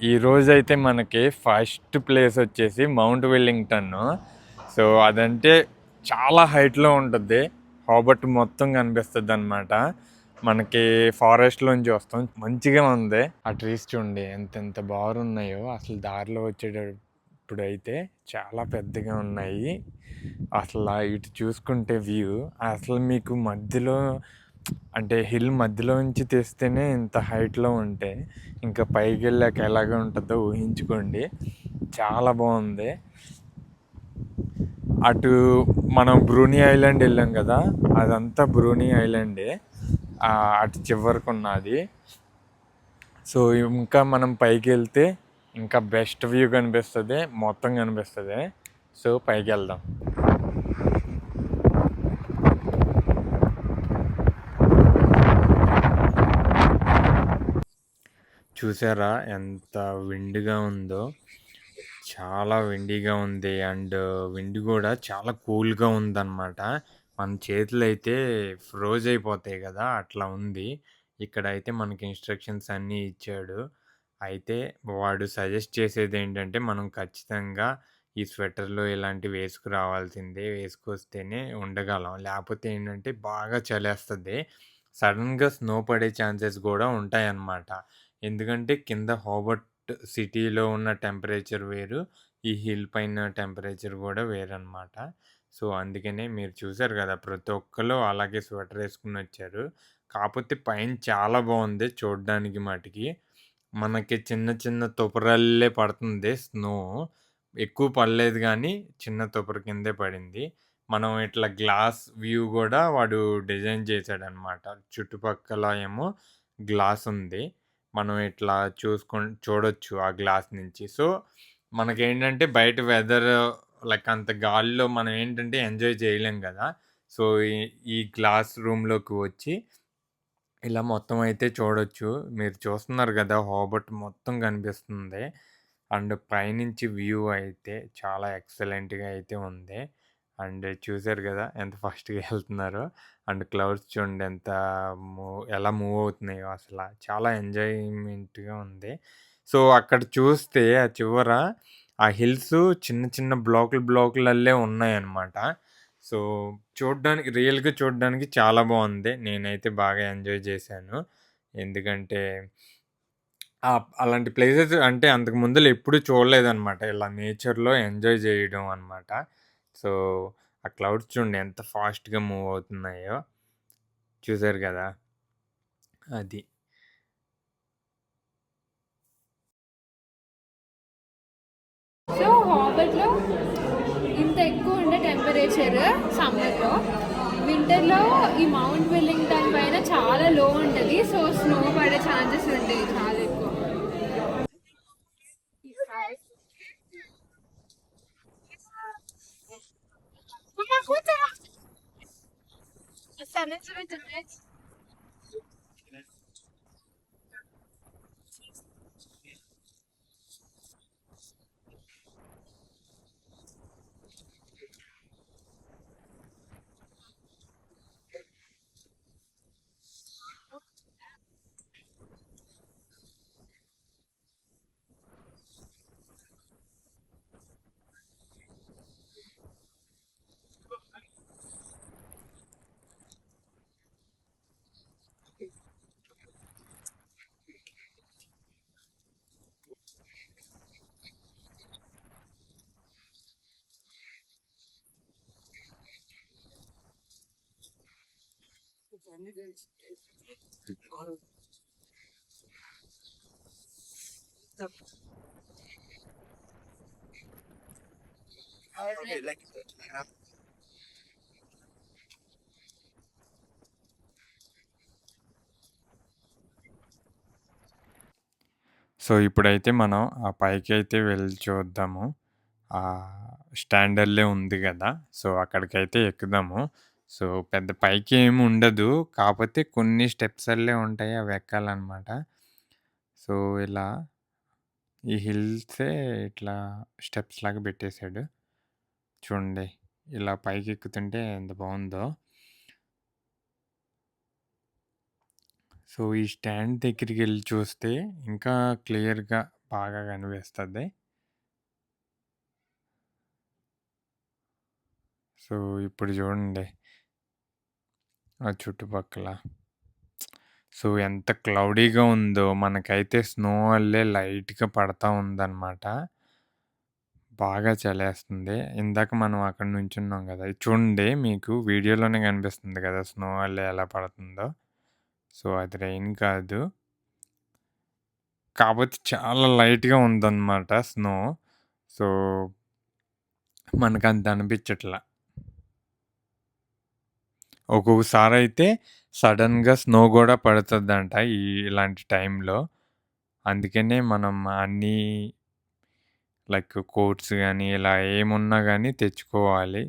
ఈరోజైతే మనకి first place వచ్చేసి మౌంట్ వెల్లింగ్టన్. సో అదంటే చాలా హైట్లో ఉంటుంది. హాబర్ట్ మొత్తం కనిపిస్తుంది అనమాట. మనకి ఫారెస్ట్లోంచి వస్తాం. మంచిగా ఉంది. ఆ ట్రీస్ చూడండి ఎంత బాగున్నాయో. అసలు దారిలో వచ్చేటప్పుడు అయితే చాలా పెద్దగా ఉన్నాయి. అసలు ఇటు చూసుకుంటే వ్యూ అసలు మీకు మధ్యలో అంటే హిల్ మధ్యలో నుంచి తీస్తేనే ఇంత హైట్లో ఉంటే ఇంకా పైకి వెళ్ళాక ఎలాగ ఉంటుందో ఊహించుకోండి. చాలా బాగుంది. అటు మనం బ్రూనీ ఐలాండ్ వెళ్ళాం కదా, అదంతా బ్రూనీ ఐలాండే. అటు చివరికి ఉన్నది. సో ఇంకా మనం పైకి వెళ్తే ఇంకా బెస్ట్ వ్యూ కనిపిస్తుంది, మొత్తం కనిపిస్తుంది. సో పైకి వెళ్దాం. చూసారా ఎంత విండ్గా ఉందో. చాలా విండీగా ఉంది. అండ్ విండ్ కూడా చాలా కూల్గా ఉందన్నమాట. మన చేతులు అయితే ఫ్రోజ్ అయిపోతాయి కదా, అట్లా ఉంది. ఇక్కడ అయితే మనకి ఇన్స్ట్రక్షన్స్ అన్నీ ఇచ్చాడు. అయితే వాడు సజెస్ట్ చేసేది ఏంటంటే మనం ఖచ్చితంగా ఈ స్వెటర్లు ఇలాంటివి వేసుకురావాల్సిందే, వేసుకొస్తేనే ఉండగలం. లేకపోతే ఏంటంటే బాగా చలేస్తుంది. సడన్గా స్నో పడే ఛాన్సెస్ కూడా ఉంటాయన్నమాట. ఎందుకంటే కింద హాబర్ట్ సిటీలో ఉన్న టెంపరేచర్ వేరు, ఈ హిల్ పైన టెంపరేచర్ కూడా వేరనమాట. సో అందుకనే మీరు చూసారు కదా, ప్రతి ఒక్కరు అలాగే స్వెటర్ వేసుకుని వచ్చారు. కాకపోతే పైన చాలా బాగుంది చూడడానికి మటుకి. మనకి చిన్న చిన్న తుపరల్లే పడుతుంది స్నో. ఎక్కువ పడలేదు కానీ చిన్న తుపర కిందే పడింది. మనం ఇట్లా గ్లాస్ వ్యూ కూడా వాడు డిజైన్ చేశాడనమాట. చుట్టుపక్కల ఏమో గ్లాస్ ఉంది. మనం ఇట్లా చూడొచ్చు ఆ గ్లాస్ నుంచి. సో మనకేంటంటే బయట వెదర్ లైక్ అంత గాలిలో మనం ఏంటంటే ఎంజాయ్ చేయలేం కదా. సో ఈ గ్లాస్ రూమ్లోకి వచ్చి ఇలా మొత్తం అయితే చూడొచ్చు. మీరు చూస్తున్నారు కదా, హాబర్ట్ మొత్తం కనిపిస్తుంది. అండ్ పైనుంచి వ్యూ అయితే చాలా ఎక్సలెంట్గా అయితే ఉంది. అండ్ చూసారు కదా ఎంత ఫాస్ట్గా వెళ్తున్నారో. అండ్ క్లౌడ్స్ చూడండి ఎలా మూవ్ అవుతున్నాయో. అసలు చాలా ఎంజాయ్మెంట్గా ఉంది. సో అక్కడ చూస్తే ఆ చివర ఆ హిల్స్ చిన్న చిన్న బ్లాకులల్లే ఉన్నాయన్నమాట. సో రియల్గా చూడడానికి చాలా బాగుంది. నేనైతే బాగా ఎంజాయ్ చేశాను. ఎందుకంటే అలాంటి ప్లేసెస్ అంటే అంతకు ముందులో ఎప్పుడు చూడలేదన్నమాట. ఇలా నేచర్‌లో ఎంజాయ్ చేయడం అనమాట. సో ఆ క్లౌడ్స్ చూడండి ఎంత ఫాస్ట్‌గా మూవ్ అవుతున్నాయో. చూసారు కదా, అది. సో హాబర్ట్లో ఇంత ఎక్కువ ఉండే టెంపరేచర్ సమ్మర్లో, వింటర్లో ఈ మౌంట్ వెల్లింగ్టన్ పైన చాలా లో ఉంటుంది. సో స్నో పడే ఛాన్సెస్ ఉంటాయి చాలా ఎక్కువ. సో ఇప్పుడైతే మనం ఆ పైకి అయితే వెళ్ళి చూద్దాము. ఆ స్టాండర్డ్‌లే ఉంది కదా, సో అక్కడికైతే ఎక్కుదాము. సో పెద్ద పైకి ఏమి ఉండదు. కాకపోతే కొన్ని స్టెప్సల్లే ఉంటాయి. అవి ఎక్కాలనమాట. సో ఇలా ఈ హిల్సే ఇట్లా స్టెప్స్ లాగా పెట్టేశాడు. చూడండి ఇలా పైకి ఎక్కుతుంటే ఎంత బాగుందో. సో ఈ స్టాండ్ దగ్గరికి వెళ్ళి చూస్తే ఇంకా క్లియర్‌గా బాగా కనిపిస్తుంది. సో ఇప్పుడు చూడండి ఆ చుట్టుపక్కల. సో ఎంత క్లౌడీగా ఉందో, మనకైతే స్నో వల్లే లైట్గా పడతా ఉందన్నమాట. బాగా చలేస్తుంది. ఇందాక మనం అక్కడ నుంచున్నాం కదా, ఇది చూడండి మీకు వీడియోలోనే కనిపిస్తుంది కదా స్నో వల్లే ఎలా పడుతుందో. సో అది రెయిన్ కాదు, కాకపోతే చాలా లైట్గా ఉందన్నమాట స్నో. సో మనకంత అనిపించట్లా. ఒక్కొక్కసారి అయితే సడన్గా స్నో కూడా పడుతుందంట ఇలాంటి టైంలో. అందుకనే మనం అన్నీ లైక్ కోట్స్ గానీ, ఇలా ఏమున్నా గానీ తెచ్చుకోవాలి.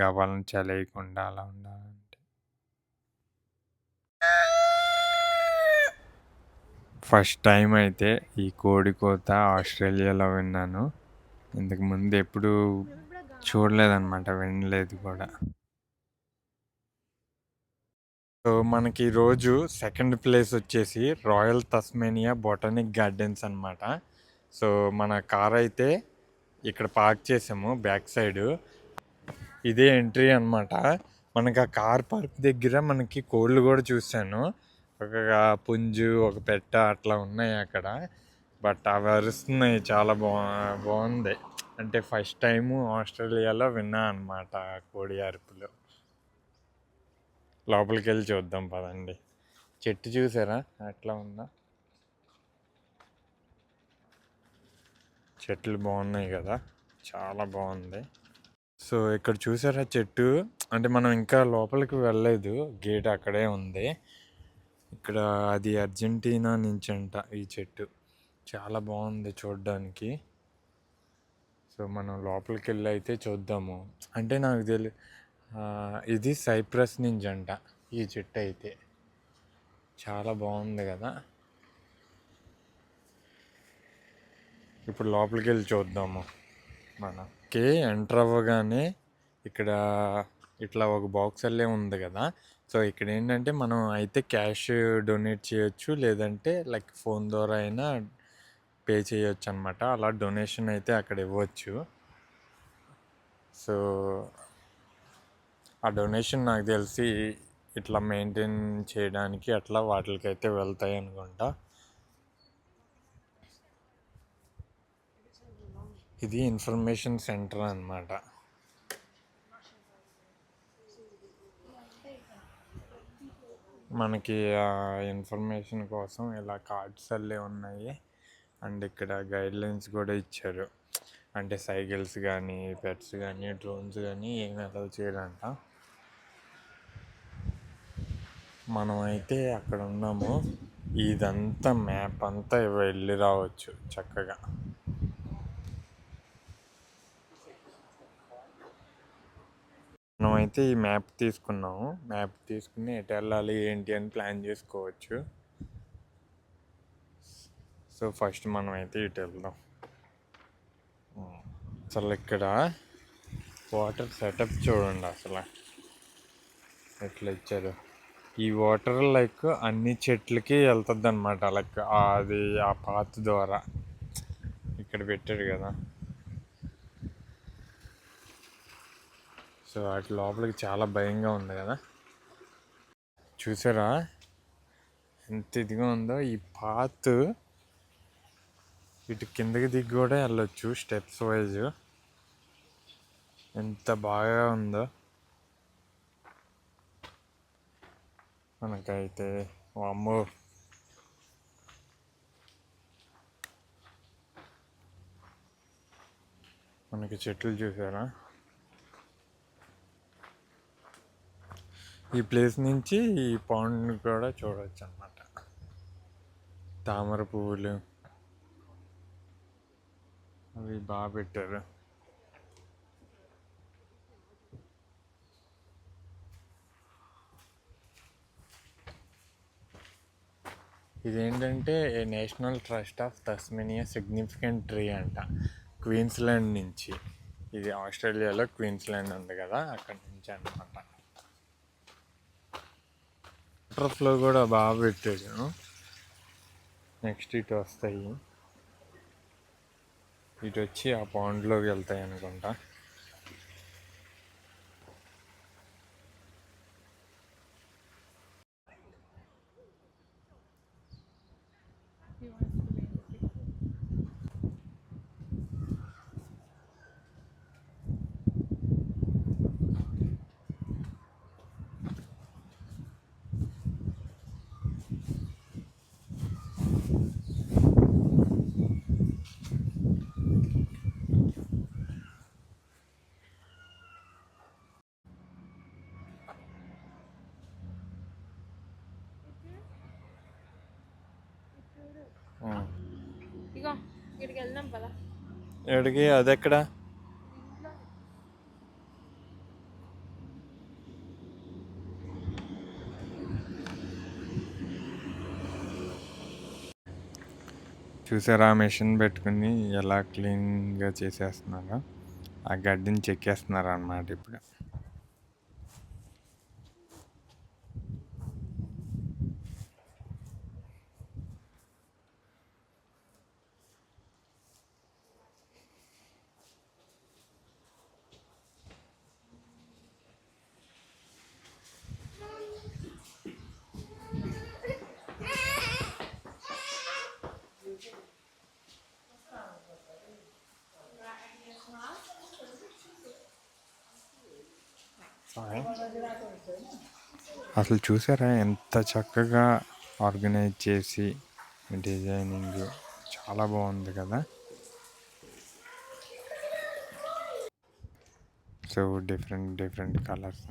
గవ్వలను చలేయకుండా అలా ఉండాలంటే. ఫస్ట్ టైం అయితే ఈ కోడి కూత ఆస్ట్రేలియాలో విన్నాను. ఇంతకు ముందు ఎప్పుడూ చూడలేదనమాట, వినలేదు కూడా. సో మనకి ఈరోజు సెకండ్ ప్లేస్ వచ్చేసి రాయల్ తస్మేనియా బొటానిక్ గార్డెన్స్ అనమాట. సో మన కార్ అయితే ఇక్కడ పార్క్ చేసాము బ్యాక్ సైడ్. ఇదే ఎంట్రీ అనమాట. మనకి ఆ కార్ పార్క్ దగ్గర మనకి కోళ్ళు కూడా చూశాను. ఒక పుంజు, ఒక పెట్ట అట్లా ఉన్నాయి అక్కడ. బట్ అవి అరుస్తున్నాయి, చాలా బాగుంది. అంటే ఫస్ట్ టైము ఆస్ట్రేలియాలో విన్నా అనమాట కోడి అరుపులు. లోపలికి వెళ్ళి చూద్దాం పదండి. చెట్టు చూసారా ఎట్లా ఉందా? చెట్లు బాగున్నాయి కదా, చాలా బాగుంది. సో ఇక్కడ చూసారా చెట్టు, అంటే మనం ఇంకా లోపలికి వెళ్ళలేదు, గేట్ అక్కడే ఉంది. ఇక్కడ అది అర్జెంటీనా నుంచి అంట ఈ చెట్టు. చాలా బాగుంది చూడడానికి. సో మనం లోపలికి వెళ్ళి అయితే చూద్దాము. అంటే నాకు ఇది సైప్రస్ నుంచి అంట ఈ చెట్టు అయితే. చాలా బాగుంది కదా. ఇప్పుడు లోపలికి వెళ్ళి చూద్దాము. మనకి ఎంటర్ అవ్వగానే ఇక్కడ ఇట్లా ఒక బాక్స్ అల్లే ఉంది కదా. సో ఇక్కడ ఏంటంటే మనం అయితే క్యాష్ డొనేట్ చేయొచ్చు, లేదంటే లైక్ ఫోన్ ద్వారా అయినా పే చేయొచ్చు అనమాట. అలా డొనేషన్ అయితే అక్కడ ఇవ్వచ్చు. సో ఆ డొనేషన్ నాకు తెలిసి ఇట్లా మెయింటైన్ చేయడానికి అట్లా వాటికైతే వెళ్తాయి అనుకుంటా. ఇది ఇన్ఫర్మేషన్ సెంటర్ అన్నమాట. మనకి ఆ ఇన్ఫర్మేషన్ కోసం ఇలా కార్డ్స్ అల్లే ఉన్నాయి. అండ్ ఇక్కడ గైడ్లైన్స్ కూడా ఇచ్చారు. అంటే సైకిల్స్ కానీ, పెట్స్ కానీ, డ్రోన్స్ కానీ ఏమి అలౌ చేయరంట. మనం అయితే అక్కడ ఉన్నాము. ఇదంతా మ్యాప్ అంతా వెళ్ళి రావచ్చు చక్కగా. మనమైతే ఈ మ్యాప్ తీసుకున్నాము. మ్యాప్ తీసుకుని ఎటు వెళ్ళాలి ఏంటి అని ప్లాన్ చేసుకోవచ్చు. సో ఫస్ట్ మనం అయితే ఇటు వెళ్దాం. అసలు ఇక్కడ వాటర్ సెటప్ చూడండి అసలు ఎట్లా ఇచ్చారు. ఈ వాటర్ లైక్ అన్ని చెట్లకి వెళ్తుంది అనమాట. లైక్ అది ఆ పాత్ ద్వారా ఇక్కడ పెట్టారు కదా. సో అటు లోపలికి చాలా భయంగా ఉంది కదా. చూసారా ఎంత ఇదిగా ఉందో ఈ పాత్. ఇటు కిందకి దిగి కూడా వెళ్ళొచ్చు స్టెప్స్ వైజ్. ఎంత బాగా ఉందో మనకైతే. అమ్మో, మనకి చెట్లు చూసారా. ఈ ప్లేస్ నుంచి ఈ పాండ్ కూడా చూడవచ్చు అన్నమాట. తామర పువ్వులు అవి బాగా పెట్టారు. ఇదేంటంటే national trust of Tasmania significant tree అంట, క్వీన్స్లాండ్ నుంచి. ఇది ఆస్ట్రేలియాలో క్వీన్స్లాండ్ ఉంది కదా, అక్కడి నుంచి అనమాట. వాటర్ ఫ్లో కూడా బాగా పెట్టాడు. నెక్స్ట్ ఇటు వస్తాయి. ఇటొచ్చి ఆ పాండ్‌లోకి వెళ్తాయనుకుంటా. హ్మ్. ఇగో ఇక్కడికి వెళ్దాం పదా. ఎక్కడికి? అదెక్కడ? చూసారా మెషిన్ పెట్టుకుని ఎలా క్లీన్‌గా చేసేస్తున్నారో? ఆ గడ్డిని చెక్కేస్తున్నారనమాట ఇప్పుడు. హాయ్. అసలు చూసారా ఎంత చక్కగా ఆర్గనైజ్ చేసి డిజైనింగ్ చాలా బాగుంది కదా. సో డిఫరెంట్ డిఫరెంట్ కలర్స్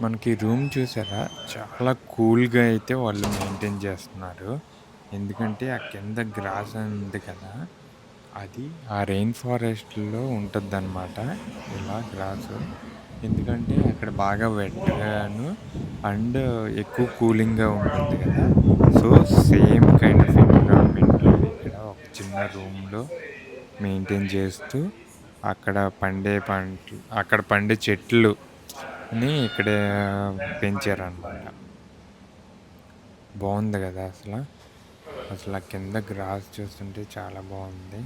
మనకి రూమ్ చూసారా చాలా కూల్గా అయితే వాళ్ళు మెయింటైన్ చేస్తున్నారు. ఎందుకంటే ఆ కింద గ్రాస్ ఉంది కదా, అది ఆ రెయిన్ ఫారెస్ట్లో ఉంటుందన్నమాట ఇలా గ్రాసు. ఎందుకంటే అక్కడ బాగా వెట్గాను అండ్ ఎక్కువ కూలింగ్గా ఉంటుంది కదా. సో సేమ్ కైండ్ ఆఫ్ ఎన్విరాన్మెంట్లో ఇక్కడ ఒక చిన్న రూమ్లో మెయింటైన్ చేస్తూ అక్కడ పండే చెట్లు అని ఇక్కడ పెంచారనమాట. బాగుంది కదా అసలు. అసలు ఆ కింద గ్రాస్ చూస్తుంటే చాలా బాగుంది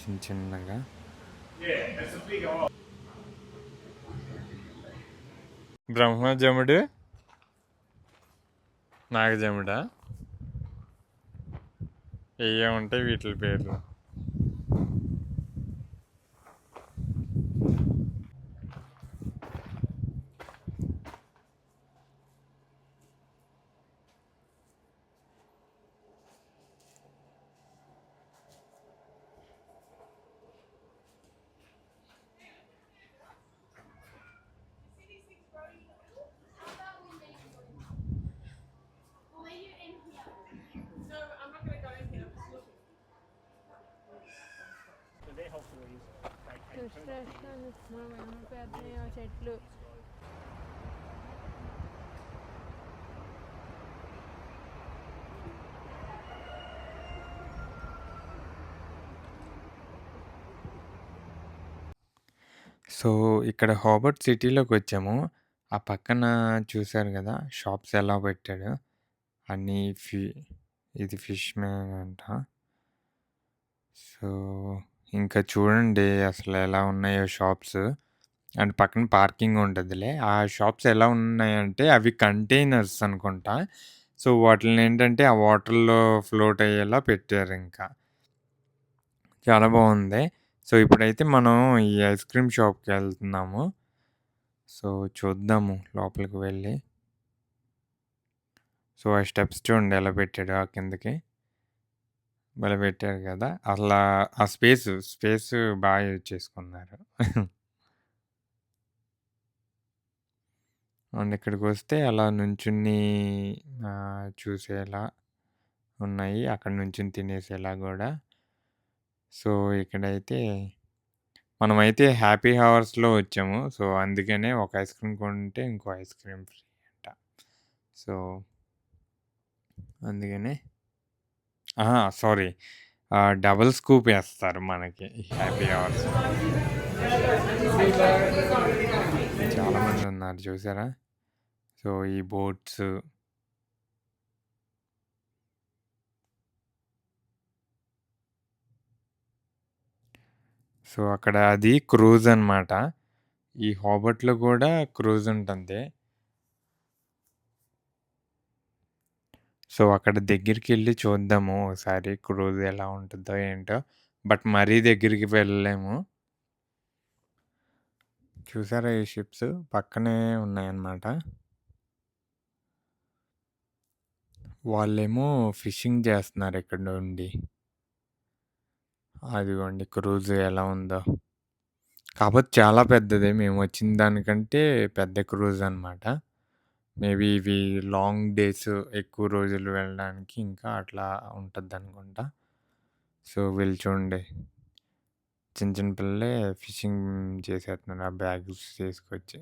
చిన్న చిన్నగా. బ్రహ్మజముడు, నాగజముడా ఏ ఉంటాయి వీటి పేర్లు. చెట్లు సో ఇక్కడ హాబర్ట్ సిటీలోకి వచ్చాము. ఆ పక్కన చూసారు కదా షాప్స్ ఎలా పెట్టాడు. అన్నీ ఇది ఫిష్ మ్యాన్ అంట. సో ఇంకా చూడండి అసలు ఎలా ఉన్నాయో షాప్స్. అండ్ పక్కన పార్కింగ్ ఉంటదిలే. ఆ షాప్స్ ఎలా ఉన్నాయంటే అవి కంటైనర్స్ అనుకుంటా. సో వాటిల్నేంటంటే ఆ వాటర్‌లో ఫ్లోట్ అయ్యేలా పెట్టారింకా. చాలా బావుంది. సో ఇప్పుడైతే మనం ఈ ఐస్ క్రీమ్ షాప్‌కెళ్తున్నాము. సో చూద్దాము లోపలికి వెళ్ళి. సో ఆ స్టెప్స్ చూడండి ఎలా పెట్టాడో ఆ కిందకి. భలే పెట్టారు కదా! అసలా ఆ స్పేసు బాగా యూజ్ చేసుకున్నారు. అండ్ ఇక్కడికొస్తే అలా నుంచుని చూసేలా ఉన్నాయి. అక్కడ నుంచుని తినేసేలా గూడా. సో ఇక్కడైతే మనమైతే హ్యాపీ హవర్స్‌లో వచ్చాము. సో అందుకనే ఒక ఐస్ క్రీమ్ కొంటే ఇంకో ఐస్ క్రీమ్ ఫ్రీ అంట. సో అందుకని సారీ డబుల్ స్కూప్ వేస్తారు మనకి హ్యాపీ అవర్స్. చాలామంది ఉన్నారు చూసారా. సో ఈ బోట్స్ సో అక్కడ అది క్రూజ్ అనమాట. ఈ హాబర్ట్‌లో కూడా క్రూజ్ ఉంటుంది. సో అక్కడ దగ్గరికెళ్ళి చూద్దాము ఒకసారి క్రూజ్ ఎలా ఉంటుందో ఏంటో. బట్ మరీ దగ్గరికి వెళ్ళలేము. చూసారా ఈ షిప్స్ పక్కనే ఉన్నాయన్నమాట. వాళ్ళేమో ఫిషింగ్ చేస్తున్నారు ఇక్కడ నుండి. అదిగోండి క్రూజ్ ఎలా ఉందో. కాపోతే చాలా పెద్దది. మేము వచ్చిన దానికంటే పెద్ద క్రూజ్ అనమాట. మేబీ ఇవి లాంగ్ డేస్ ఎక్కువ రోజులు వెళ్ళడానికి ఇంకా అట్లా ఉంటదనుకుంటా. సో వీళ్ళు చూడండి చిన్న చిన్న పిల్లలే ఫిషింగ్ చేసేస్తున్నారు ఆ బ్యాగ్స్ తీసుకొచ్చి.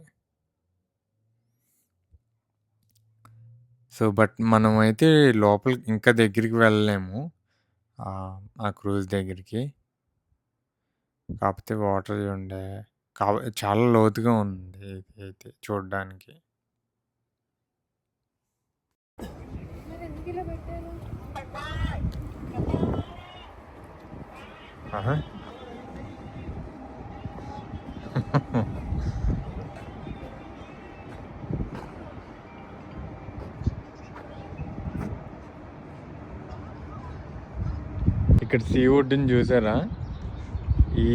సో బట్ మనమైతే లోపలికి ఇంకా దగ్గరికి వెళ్ళలేము. ఆ క్రూజ్ దగ్గరికి. కాపోతే వాటర్ చూడండి. చాలా లోతుగా ఉంది ఇది అయితే చూడ్డానికి. ఆహా! ఇక్కడ సీ వుడ్‌ని చూసారా? ఈ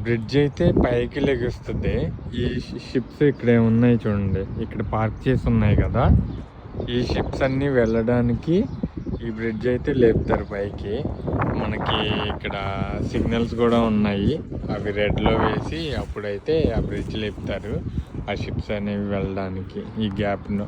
బ్రిడ్జ్ అయితే పైకి లెగుస్తుంది. ఈ షిప్స్ ఇక్కడ ఉన్నాయి చూడండి. ఇక్కడ పార్క్ చేసి ఉన్నాయి కదా! ఈ షిప్స్ అన్నీ వెళ్ళడానికి ఈ బ్రిడ్జ్ అయితే లేపుతారు పైకి. మనకి ఇక్కడ సిగ్నల్స్ కూడా ఉన్నాయి. అవి రెడ్‌లో వేసి అప్పుడైతే ఆ బ్రిడ్జ్ లేపుతారు. ఆ షిప్స్ అనేవి వెళ్ళడానికి ఈ గ్యాప్‌లో.